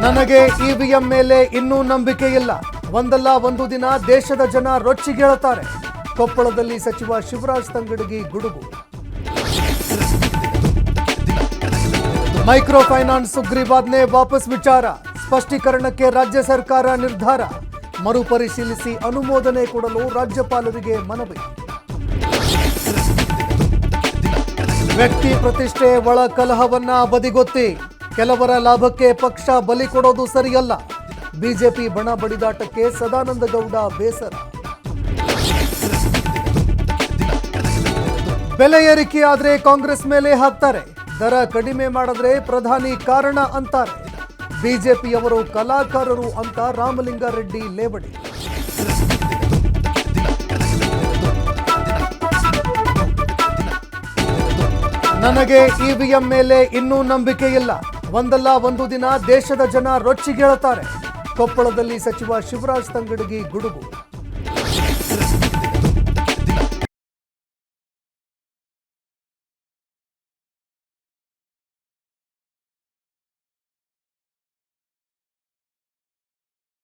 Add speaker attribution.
Speaker 1: ನನಗೆ ಇವಿಎಂ ಮೇಲೆ ಇನ್ನೂ ನಂಬಿಕೆ ಇಲ್ಲ. ಒಂದಲ್ಲ ಒಂದು ದಿನ ದೇಶದ ಜನ ರೊಚ್ಚಿಗೇಳುತ್ತಾರೆ. ಕೊಪ್ಪಳದಲ್ಲಿ ಸಚಿವ ಶಿವರಾಜ್ ತಂಗಡಗಿ ಗುಡುಗು. ಮೈಕ್ರೋ ಫೈನಾನ್ಸ್ ಸುಗ್ರೀವಾಜ್ಞೆ ವಾಪಸ್ ವಿಚಾರ. ಸ್ಪಷ್ಟೀಕರಣಕ್ಕೆ ರಾಜ್ಯ ಸರ್ಕಾರ ನಿರ್ಧಾರ. ಮರುಪರಿಶೀಲಿಸಿ ಅನುಮೋದನೆ ಕೊಡಲು ರಾಜ್ಯಪಾಲರಿಗೆ ಮನವಿ. ವ್ಯಕ್ತಿ ಪ್ರತಿಷ್ಠೆ ಒಳ ಕಲಹವನ್ನ ಬದಿಗೊತ್ತಿ ಕೆಲವರ ಲಾಭಕ್ಕೆ ಪಕ್ಷ ಬಲಿ ಕೊಡೋದು ಸರಿಯಲ್ಲ. ಬಿಜೆಪಿ ಬಣ ಬಡಿದಾಟಕ್ಕೆ ಸದಾನಂದ ಗೌಡ ಬೇಸರ. ಬೆಲೆ ಏರಿಕೆ ಆದ್ರೆ ಕಾಂಗ್ರೆಸ್ ಮೇಲೆ ಹಾಕ್ತಾರೆ. ದರ ಕಡಿಮೆ ಮಾಡಿದ್ರೆ ಪ್ರಧಾನಿ ಕಾರಣ ಅಂತಾರೆ. ಬಿಜೆಪಿಯವರು ಕಲಾಕಾರರು ಅಂತ ರಾಮಲಿಂಗಾರೆಡ್ಡಿ ಲೇವಡಿ. ನನಗೆ ಇವಿಎಂ ಮೇಲೆ ಇನ್ನೂ ನಂಬಿಕೆ ಇಲ್ಲ. ಒಂದಲ್ಲ ಒಂದು ದಿನ ದೇಶದ ಜನ ರೊಚ್ಚಿಗೇಳುತ್ತಾರೆ. ಕೊಪ್ಪಳದಲ್ಲಿ ಸಚಿವ ಶಿವರಾಜ್ ತಂಗಡಗಿ ಗುಡುಗು.